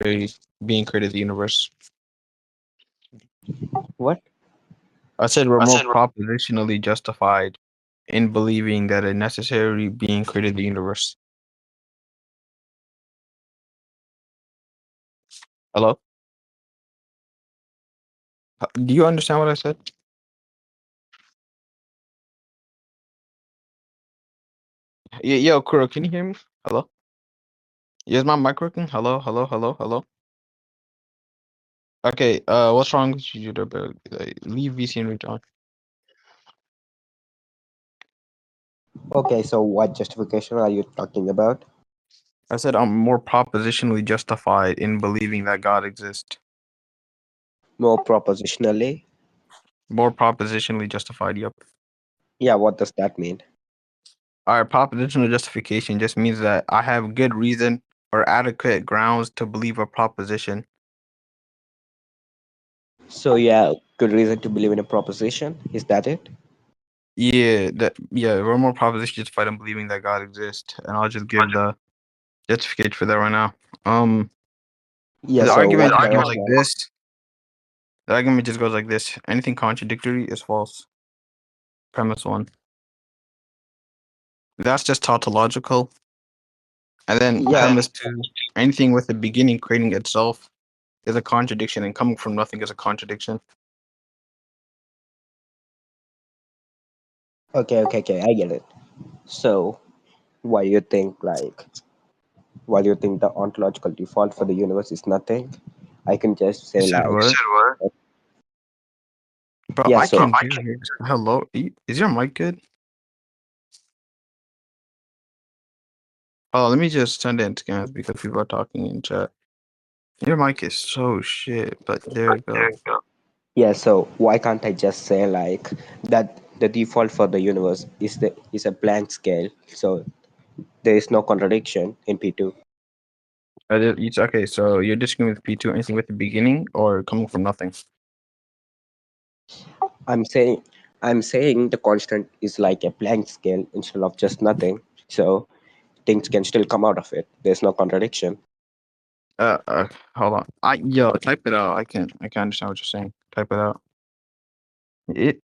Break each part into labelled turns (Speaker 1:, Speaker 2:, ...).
Speaker 1: necessary being created the universe.
Speaker 2: What?
Speaker 1: I said we're more propositionally justified in believing that a necessary being created the universe. Hello? Do you understand what I said? Yo, Kuro, can you hear me? Hello? Is my mic working? Hello, hello, hello, hello. Okay, what's wrong with you, Judah? Leave VC and rejoin.
Speaker 2: Okay, so what justification are you talking about?
Speaker 1: I said I'm more propositionally justified in believing that God exists.
Speaker 2: More propositionally?
Speaker 1: More propositionally justified, yep.
Speaker 2: Yeah, what does that mean?
Speaker 1: Alright, propositional justification just means that I have good reason or adequate grounds to believe a proposition.
Speaker 2: So yeah, good reason to believe in a proposition. Is that it?
Speaker 1: Yeah, we're more proposition justified in believing that God exists, and I'll just give the justification for that right now.
Speaker 2: Yeah.
Speaker 1: The
Speaker 2: So
Speaker 1: argument
Speaker 2: what's
Speaker 1: just
Speaker 2: the
Speaker 1: goes like this. The argument just goes like this: anything contradictory is false. Premise one. That's just tautological. And then
Speaker 2: Yeah.
Speaker 1: premise two: anything with a beginning creating itself is a contradiction, and coming from nothing is a contradiction.
Speaker 2: Okay, I get it. So why you think the ontological default for the universe is nothing? I can just
Speaker 1: You
Speaker 2: say
Speaker 1: said
Speaker 2: like,
Speaker 1: what? Bro,
Speaker 2: yeah.
Speaker 1: I
Speaker 2: So
Speaker 1: can hear you. Hello, is your mic good? Oh, let me just send it in scans because people are talking in chat. Your mic is so shit, but there you go.
Speaker 2: yeah. So why can't I just say like that the default for the universe is a blank scale? So there is no contradiction in P2.
Speaker 1: Okay, so you're disagreeing with P2, anything with the beginning or coming from nothing?
Speaker 2: I'm saying I'm saying the constant is like a blank scale instead of just nothing. So things can still come out of it. There's no contradiction.
Speaker 1: Hold on. Type it out. I can't understand what you're saying. Type it out.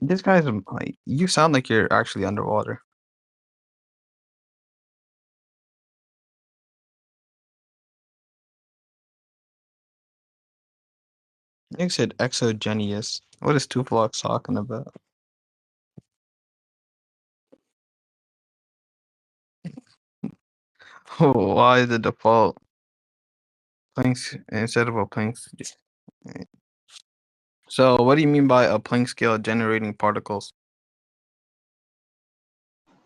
Speaker 1: This guy's like, you sound like you're actually underwater. Nick said exogenous. What is Two Flocks talking about? Oh, why the default Planck's instead of a Planck's? So, what do you mean by a Planck scale generating particles?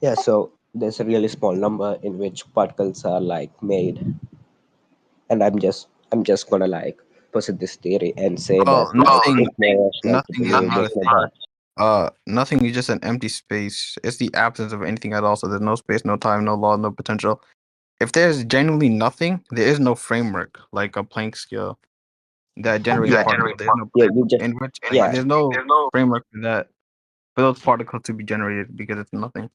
Speaker 2: Yeah, so there's a really small number in which particles are like made, and I'm just gonna like posit this theory and say
Speaker 1: Well,
Speaker 2: that like
Speaker 1: nothing,
Speaker 2: it's more rational to
Speaker 1: nothing is
Speaker 2: believe
Speaker 1: not a
Speaker 2: there's no
Speaker 1: thing.
Speaker 2: God.
Speaker 1: Nothing is just an empty space. It's the absence of anything at all. So there's no space, no time, no law, no potential. If there's genuinely nothing, there is no framework like a Planck scale that generates
Speaker 2: Yeah,
Speaker 1: particles. There's no
Speaker 2: yeah, you just
Speaker 1: in which
Speaker 2: yeah,
Speaker 1: there's no framework for that for those particles to be generated because it's nothing.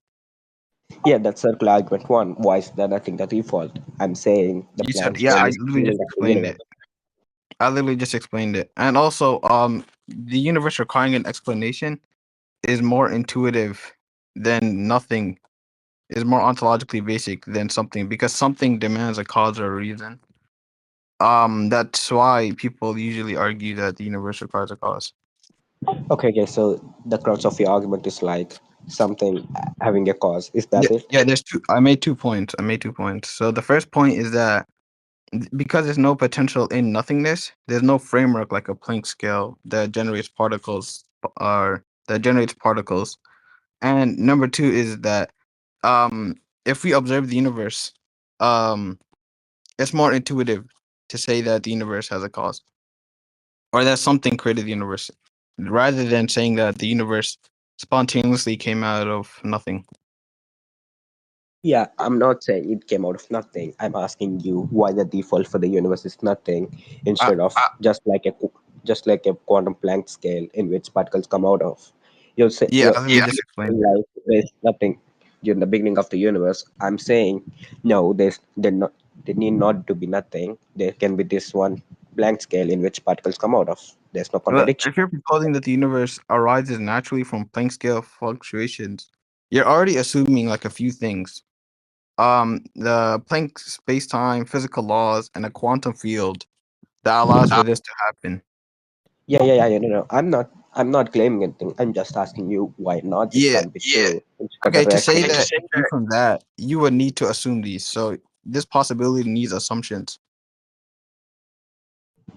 Speaker 2: yeah. That's circular argument one. Why is that nothing the default? I'm saying the
Speaker 1: You said,
Speaker 2: blank
Speaker 1: yeah,
Speaker 2: scale
Speaker 1: I
Speaker 2: is the
Speaker 1: literally
Speaker 2: beginning
Speaker 1: just
Speaker 2: of the
Speaker 1: explained
Speaker 2: universe.
Speaker 1: it. I literally just explained it. And also, the universe requiring an explanation is more intuitive than nothing. Is more ontologically basic than something because something demands a cause or a reason. That's why people usually argue that the universe requires a cause.
Speaker 2: Okay, so the crux of your argument is like something having a cause. Is
Speaker 1: Yeah,
Speaker 2: that it?
Speaker 1: yeah. There's two. I made 2 points. So the first point is that because there's no potential in nothingness, there's no framework like a Planck scale that generates particles or that generates particles. And number two is that if we observe the universe, um it's more intuitive to say that the universe has a cause or that something created the universe rather than saying that the universe spontaneously came out of nothing.
Speaker 2: Yeah, I'm not saying it came out of nothing. I'm asking you why the default for the universe is nothing
Speaker 1: Uh,
Speaker 2: instead of just like a quantum Planck scale in which particles come out of. You'll say
Speaker 1: yeah, I literally just explained
Speaker 2: like there's nothing during the beginning of the universe. I'm saying no, there's there not They need not to be nothing. There can be this one blank scale in which particles come out of. There's no
Speaker 1: Well,
Speaker 2: contradiction.
Speaker 1: if you're proposing that the universe arises naturally from Planck scale fluctuations, you're already assuming like a few things. The Planck space-time physical laws and a quantum field that allows for this to happen.
Speaker 2: Yeah. No. I'm not claiming anything. I'm just asking you why not this
Speaker 1: Yeah.
Speaker 2: can't be true. Instead
Speaker 1: Okay,
Speaker 2: of
Speaker 1: to say
Speaker 2: reacting.
Speaker 1: that from that, you would need to assume these. So this possibility needs assumptions.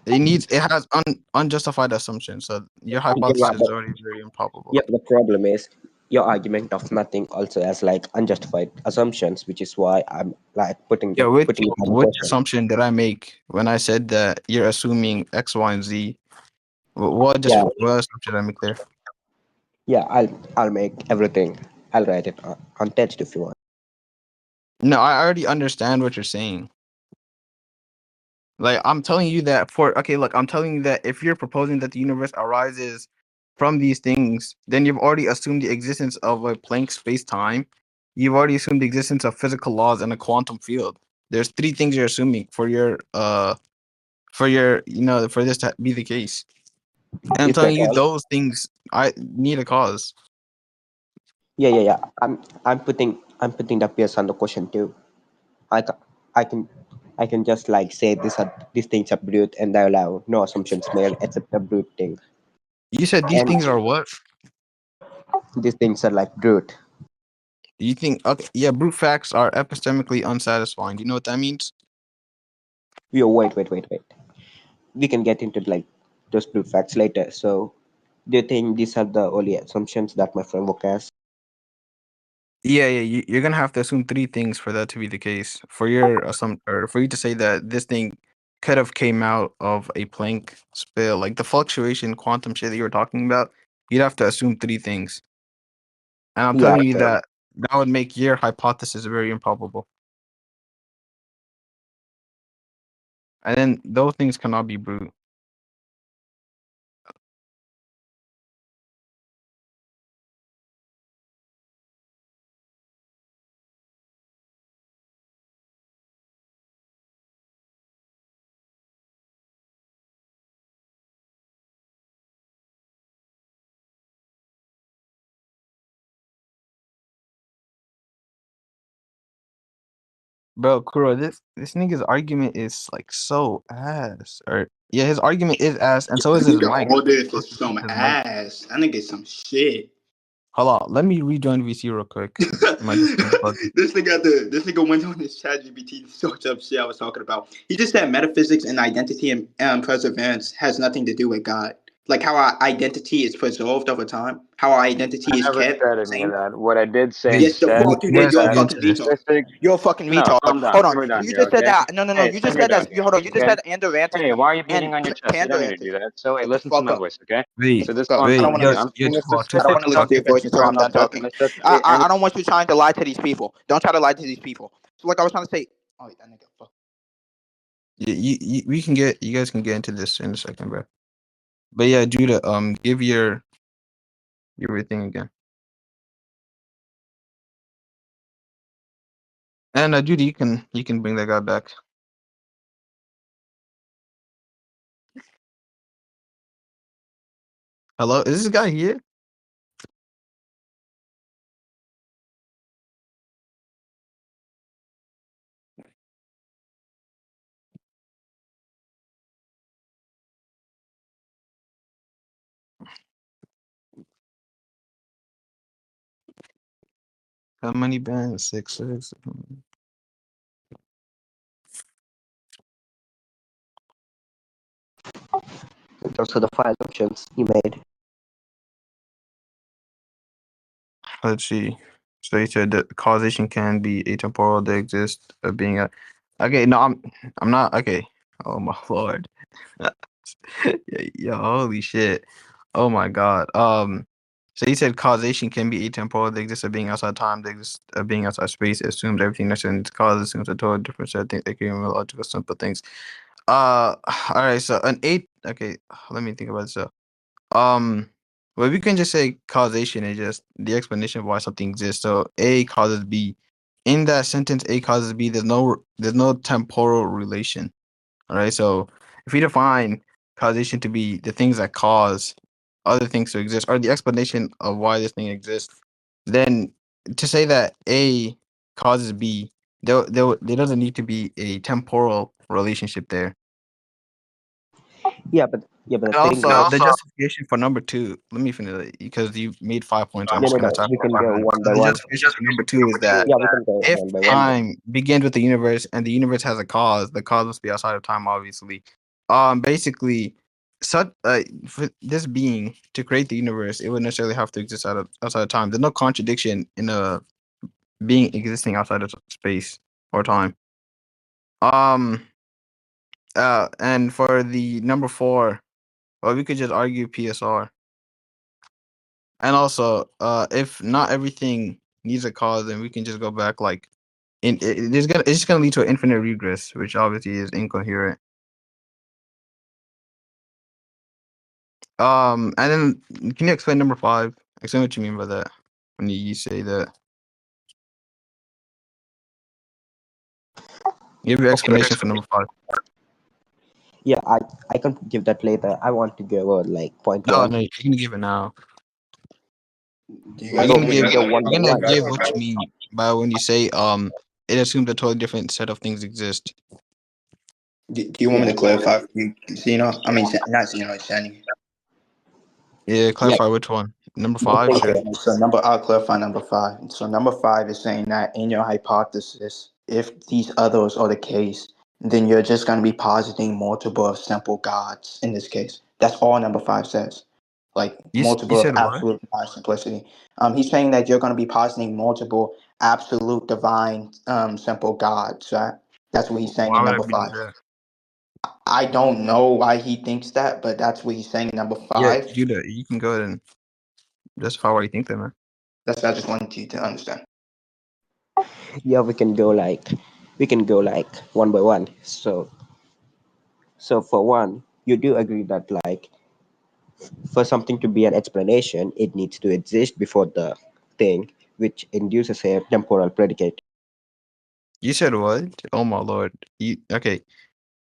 Speaker 1: It has unjustified assumptions. So your
Speaker 2: Yeah,
Speaker 1: hypothesis is
Speaker 2: but
Speaker 1: already very improbable.
Speaker 2: yeah, the problem is your argument of nothing also has like unjustified assumptions, which is why I'm like
Speaker 1: Yeah,
Speaker 2: putting it on the
Speaker 1: which
Speaker 2: question.
Speaker 1: assumption did I make when I said that you're assuming X, Y, and Z?
Speaker 2: Yeah,
Speaker 1: What assumption did I make there?
Speaker 2: yeah. I'll make everything. I'll write it on text if you want.
Speaker 1: No, I already understand what you're saying. Like I'm telling you that look, I'm telling you that if you're proposing that the universe arises from these things, then you've already assumed the existence of a Planck space-time. You've already assumed the existence of physical laws and a quantum field. There's three things you're assuming for your for this to be the case. And I'm
Speaker 2: Is that
Speaker 1: telling you
Speaker 2: all?
Speaker 1: those things I need a cause.
Speaker 2: Yeah. I'm putting the PS on the question too. I ca- I can I can just like say these things are brute and I allow no assumptions made except the brute thing.
Speaker 1: You said these
Speaker 2: And
Speaker 1: things are what?
Speaker 2: these things are like brute.
Speaker 1: You think okay, yeah, brute facts are epistemically unsatisfying. Do you know what that means?
Speaker 2: Yo, wait. We can get into like those brute facts later. So do you think these are the only assumptions that my framework has?
Speaker 1: Yeah. You're gonna have to assume three things for that to be the case. For your or for you to say that this thing could have came out of a Planck spill, like the fluctuation quantum shit that you were talking about, you'd have to assume three things. And I'm
Speaker 2: Yeah,
Speaker 1: telling you
Speaker 2: so
Speaker 1: that that would make your hypothesis very improbable. And then those things cannot be brute. Bro, Kuro, this nigga's argument is like so ass. Or yeah, his argument is ass, and so is his
Speaker 3: Nigga,
Speaker 1: mic.
Speaker 3: all this
Speaker 1: Fuck
Speaker 3: is
Speaker 1: is
Speaker 3: some
Speaker 1: his mic.
Speaker 3: ass. That nigga some shit.
Speaker 1: Hold on, let me rejoin VC real quick. My Discord's bugging.
Speaker 3: This nigga went on his chat GPT to search up shit I was talking about. He just said metaphysics and identity and perseverance has nothing to do with God. Like how our identity is preserved over time, how our
Speaker 4: I
Speaker 3: identity is
Speaker 4: never
Speaker 3: kept
Speaker 4: said
Speaker 3: the
Speaker 4: any of
Speaker 3: same.
Speaker 4: that. What I did say
Speaker 1: Wait,
Speaker 3: Yes, the
Speaker 4: instead
Speaker 3: fuck
Speaker 1: you
Speaker 3: you
Speaker 1: you
Speaker 3: did.
Speaker 4: is
Speaker 1: guys
Speaker 3: You're
Speaker 1: can
Speaker 3: a
Speaker 4: that
Speaker 1: get into
Speaker 3: fucking
Speaker 1: this.
Speaker 3: retard.
Speaker 4: statistics.
Speaker 3: You're a fucking
Speaker 4: No,
Speaker 3: retard.
Speaker 4: calm down.
Speaker 3: Hold on.
Speaker 4: Calm down
Speaker 3: You
Speaker 4: here,
Speaker 3: just said
Speaker 4: okay?
Speaker 3: that. No.
Speaker 4: Hey,
Speaker 3: You just
Speaker 4: we're
Speaker 3: said
Speaker 4: done
Speaker 3: that.
Speaker 4: here,
Speaker 3: Hold on. You just
Speaker 4: okay?
Speaker 3: said Andorrantis
Speaker 4: Hey, why are you
Speaker 3: and
Speaker 4: beating on your chest? You don't need to do
Speaker 3: Pandorantis.
Speaker 4: that. So, hey,
Speaker 3: Shut the
Speaker 4: listen to
Speaker 3: fuck
Speaker 4: my
Speaker 3: up.
Speaker 4: voice, okay?
Speaker 1: Wait,
Speaker 4: So this
Speaker 3: Fuck. I
Speaker 4: quantum
Speaker 3: don't
Speaker 1: wait,
Speaker 3: want to
Speaker 4: thing,
Speaker 1: yo,
Speaker 4: I'm
Speaker 3: listen.
Speaker 1: yo,
Speaker 4: saying it's
Speaker 1: Tupac,
Speaker 3: I don't
Speaker 1: Tupac,
Speaker 3: want to
Speaker 4: statistical
Speaker 3: listen
Speaker 1: Tupac,
Speaker 3: to your
Speaker 1: get back
Speaker 3: voice
Speaker 1: to
Speaker 3: until
Speaker 1: Tupac.
Speaker 3: I'm done talking.
Speaker 4: and
Speaker 3: I don't want you trying to lie to these people. Don't try to lie to these people. So like I was trying to say, oh that nigga. Fuck.
Speaker 1: Yeah, you guys can get into this in a second, bro. But yeah, Judah, give your thing again. And Judah, you can bring that guy back. Hello, is this guy here? How many bands? Six, six.
Speaker 2: those are the five assumptions you made.
Speaker 1: Let's see. So you said that causation can be atemporal. They exist of being a. Okay, no, I'm not. Okay. Oh my lord. Yeah, holy shit. Oh my god. So you said causation can be atemporal. They exist of being outside time. They exist of being outside space. It assumes everything that's in its cause assumes a total different set of things. They can be logical, simple things. All right. So an eight. Okay, let me think about this. Um, well, we can just say causation is just the explanation of why something exists. So A causes B. in that sentence A causes B, there's no temporal relation. All right. So if we define causation to be the things that cause other things to exist, or the explanation of why this thing exists, then to say that A causes B, there doesn't need to be a temporal relationship there.
Speaker 2: Yeah, but
Speaker 1: And
Speaker 2: the thing
Speaker 1: also,
Speaker 2: is,
Speaker 1: the justification for number two. Let me finish it, because you made 5 points. I'm
Speaker 2: no,
Speaker 1: just
Speaker 2: no,
Speaker 1: gonna
Speaker 2: no.
Speaker 1: talk
Speaker 2: We
Speaker 1: for
Speaker 2: can go
Speaker 1: 5 minutes.
Speaker 2: one
Speaker 1: So
Speaker 2: by
Speaker 1: the
Speaker 2: one.
Speaker 1: justification for number two is that
Speaker 2: Yeah, we can go
Speaker 1: if
Speaker 2: one by one.
Speaker 1: time begins with the universe and the universe has a cause, the cause must be outside of time, obviously. Basically, such for this being to create the universe, it would necessarily have to exist outside of time. There's no contradiction in a being existing outside of space or time. Um. And for the number four, well, we could just argue PSR. And also, if not everything needs a cause, then we can just go back like it's just gonna lead to an infinite regress, which obviously is incoherent. And then can you explain number five? Explain what you mean by that when you say that. Give your explanation for number five.
Speaker 2: Yeah, I can give that later. I want to go over like point
Speaker 1: No,
Speaker 2: one.
Speaker 1: no, you can give it now.
Speaker 3: Do you
Speaker 1: You're
Speaker 3: guys
Speaker 2: So
Speaker 3: want
Speaker 1: gonna
Speaker 3: me
Speaker 2: we
Speaker 3: to
Speaker 1: give
Speaker 2: can
Speaker 3: go?
Speaker 2: go one
Speaker 1: you're
Speaker 2: by
Speaker 1: gonna
Speaker 2: one.
Speaker 1: give what you mean by when you say it assumes a totally different set of things exist.
Speaker 3: Do you want
Speaker 2: Yeah,
Speaker 3: me to clarify for you, Zeno? I mean, not Zeno, Zeni.
Speaker 1: Yeah,
Speaker 2: yeah.
Speaker 1: clarify which one. Number
Speaker 2: The
Speaker 1: five,
Speaker 2: thing
Speaker 1: sure.
Speaker 3: Okay,
Speaker 2: is,
Speaker 3: so I'll clarify number five. So number five is saying that in your hypothesis, if these others are the case, then you're just going to be positing multiple of simple gods in this case. That's all number five says. Like
Speaker 1: You
Speaker 3: multiple of
Speaker 1: said what?
Speaker 3: absolute divine simplicity. He's saying that you're going to be positing multiple absolute divine simple gods, right? That's what he's saying
Speaker 1: Why
Speaker 3: in
Speaker 1: would I
Speaker 3: number
Speaker 1: be doing
Speaker 3: five.
Speaker 1: that?
Speaker 3: I don't know why he thinks that, but that's what he's saying in number
Speaker 1: Yeah,
Speaker 3: five.
Speaker 1: Judah, you can go ahead and justify why you think that, man.
Speaker 3: That's what I just wanted you to understand.
Speaker 2: yeah, we can go like one by one. So for one, you do agree that like for something to be an explanation, it needs to exist before the thing, which induces a temporal predicate.
Speaker 1: You said what? Oh my lord. You okay?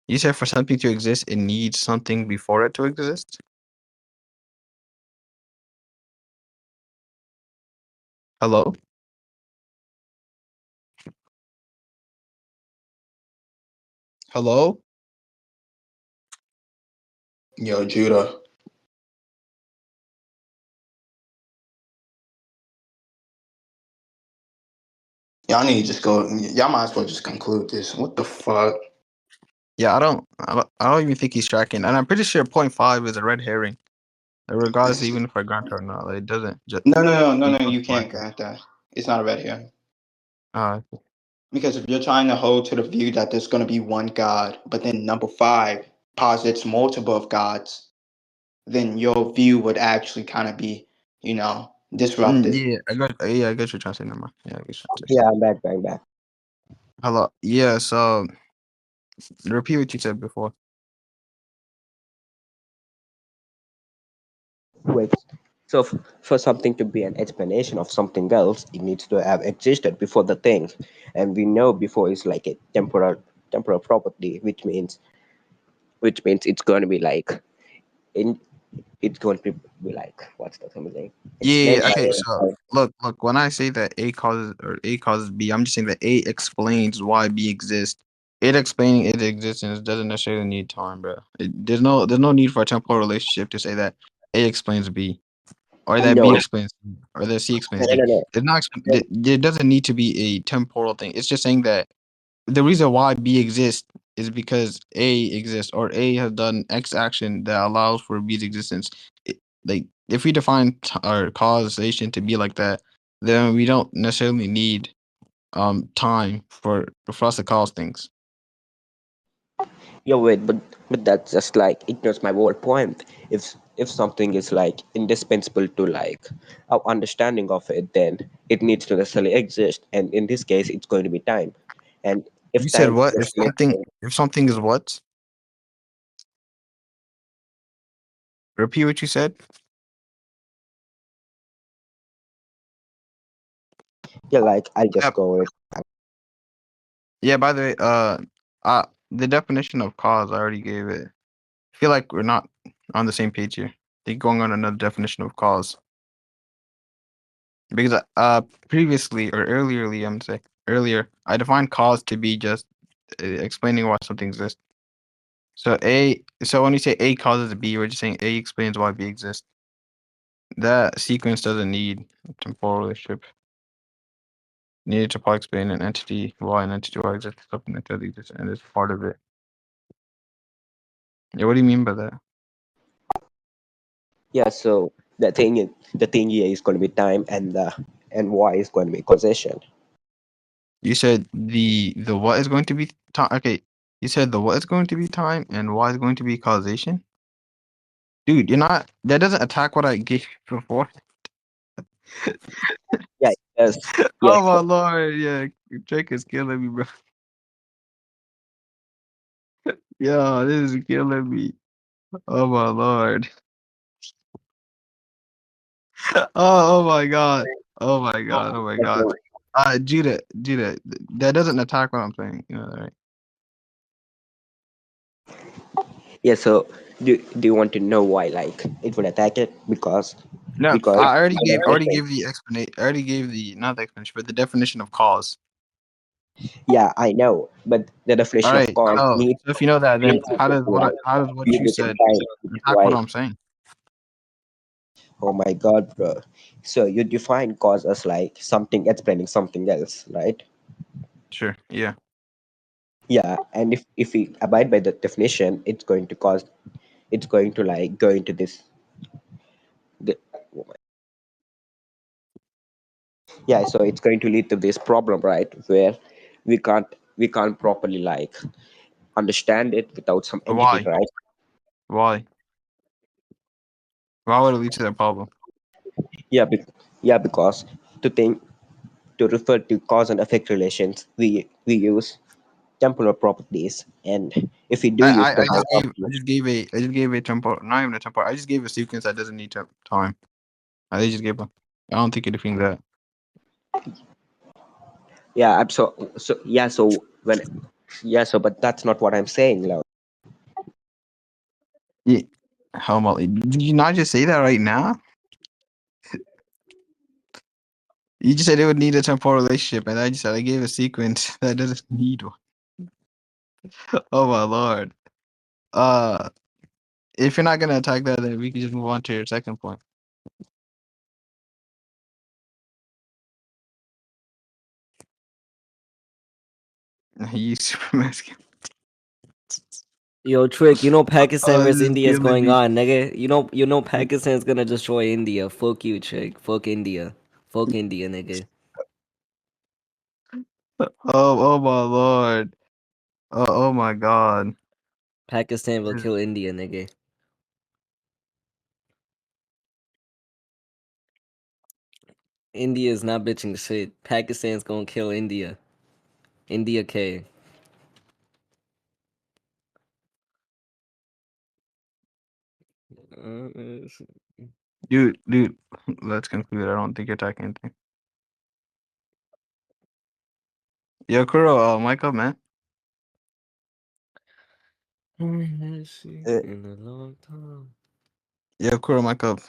Speaker 1: You said for something to exist, it needs something before it to exist. Hello, hello.
Speaker 3: Yo, Judah. Y'all need to just go. Y'all might as well just conclude this. What the fuck?
Speaker 1: Yeah, I don't even think he's tracking, and I'm pretty sure point five is a red herring. Regardless, even if I grant it or not, like, it doesn't just.
Speaker 3: No. You can't grant that. It's not a red herring.
Speaker 1: Uh,
Speaker 3: Because if you're trying to hold to the view that there's going to be one God, but then number five posits multiple of gods, then your view would actually kind of be, disrupted.
Speaker 1: yeah, I got your trying to say. Never mind. Yeah, I got your trying to say.
Speaker 2: Yeah, I'm back.
Speaker 1: Hello. Yeah. So repeat what you said before.
Speaker 2: Wait. So for something to be an explanation of something else, it needs to have existed before the thing, and we know before is like a temporal property, which means it's going to be like in it's going to be like what's the term like explained
Speaker 1: Yeah.
Speaker 2: by
Speaker 1: Okay. So look. When I say that A causes B, I'm just saying that A explains why B exists. It explaining its existence doesn't necessarily need time, bro. There's no need for a temporal relationship to say that A explains B, or that
Speaker 2: no
Speaker 1: B
Speaker 2: no
Speaker 1: explains C, or that C explains
Speaker 2: no
Speaker 1: D.
Speaker 2: no
Speaker 1: It's not.
Speaker 2: no.
Speaker 1: There doesn't need to be a temporal thing. It's just saying that the reason why B exists is because A exists, or A has done X action that allows for B's existence. Like if we define our causation to be like that, then we don't necessarily need time for us to cause things.
Speaker 2: Yeah, wait, but that's just like ignores my whole point. If something is like indispensable to like our understanding of it, then it needs to necessarily exist, and in this case, it's going to be time. And
Speaker 1: You
Speaker 2: if
Speaker 1: said
Speaker 2: time
Speaker 1: what?
Speaker 2: is necessarily,
Speaker 1: If something is what? Repeat what you said.
Speaker 2: Yeah, like I'll just
Speaker 1: Yep.
Speaker 2: go with.
Speaker 1: Yeah. By the way, the definition of cause I already gave it. I feel like we're not on the same page here. I think going on another definition of cause because previously or earlierly, I'm gonna say earlier, I defined cause to be just explaining why something exists. So when you say A causes B, we're just saying A explains why B exists. That sequence doesn't need a temporal relationship. Needed to probably explain an entity Y and entity Y exists, something that does exist, and it's part of it. Yeah, what do you mean by that?
Speaker 2: Yeah, so the thing here is going to be time, and y is going to be causation.
Speaker 1: You said the what is going to be time. Okay, you said the what is going to be time and Y is going to be causation. Dude, you're not. That doesn't attack what I gave you before.
Speaker 2: Yeah, it does. Yeah,
Speaker 1: Oh my lord, yeah, Drake is killing me, bro. Yo, this is killing me. Oh my lord. Oh my god. Oh my god. Oh my god. Judah, that doesn't attack what I'm saying. You know that, right?
Speaker 2: yeah. So do you want to know why like it would attack it?
Speaker 1: No,
Speaker 2: Because
Speaker 1: I already
Speaker 2: definition.
Speaker 1: gave the explanation. I already gave the not the explanation, but the definition of cause.
Speaker 2: Yeah, I know, but the
Speaker 1: All
Speaker 2: definition of
Speaker 1: right.
Speaker 2: cause
Speaker 1: So if you know that, then
Speaker 2: needs to be like
Speaker 1: how does what
Speaker 2: need
Speaker 1: you
Speaker 2: with the
Speaker 1: said
Speaker 2: time, which is
Speaker 1: attack what
Speaker 2: why.
Speaker 1: I'm saying?
Speaker 2: Oh my god, bro. So you define cause as like something explaining something else, right?
Speaker 1: Sure. Yeah.
Speaker 2: Yeah, and if we abide by the definition, it's going to like go into this. The, yeah, so it's going to lead to this problem, right? Where we can't we can't properly like understand it without some entity,
Speaker 1: Why?
Speaker 2: right?
Speaker 1: Why? Why would it lead to that problem?
Speaker 2: Yeah, yeah, because to think to refer to cause and effect relations, we use temporal properties, and if we do use temporal
Speaker 1: I
Speaker 2: properties,
Speaker 1: just gave a temporal, not even a temporal. I just gave a sequence that doesn't need time. I just gave a. I don't think anything that.
Speaker 2: yeah, so yeah, so when yeah, so but that's not what I'm saying, Lau.
Speaker 1: Yeah. How about? Did you not just say that right now? You just said it would need a temporal relationship, and I just said I gave a sequence that doesn't need one. Oh my lord. Uh, if you're not gonna attack that, then we can just move on to your second point. You super masculine.
Speaker 5: Yo, Trick, you know Pakistan
Speaker 1: Oh,
Speaker 5: versus
Speaker 1: this is
Speaker 5: India is
Speaker 1: killing
Speaker 5: going
Speaker 1: me.
Speaker 5: on, nigga. You know Pakistan's gonna destroy India. Fuck you, Trick. Fuck India. Fuck India, nigga.
Speaker 1: Oh my lord. Oh my god.
Speaker 5: Pakistan will kill India, nigga. India is not bitching shit. Pakistan's gonna kill India. India K.
Speaker 1: Dude, let's conclude. I don't think you're attacking anything. Yo, Kuro, mic up, man.
Speaker 2: Uh,
Speaker 5: In a long time.
Speaker 1: Yo, Kuro, mic up.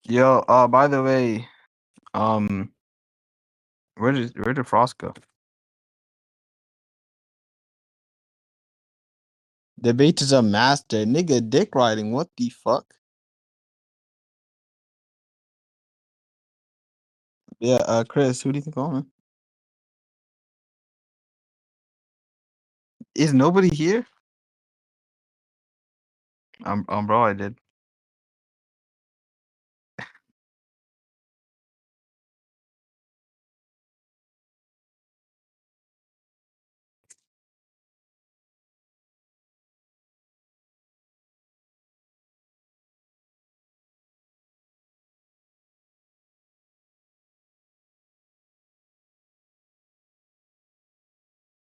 Speaker 1: Yo, by the way, um, where did Frost go? Debate is a master, nigga. Dick riding. What the fuck? Yeah, Chris, who do you think on? Is nobody here? Bro, I did.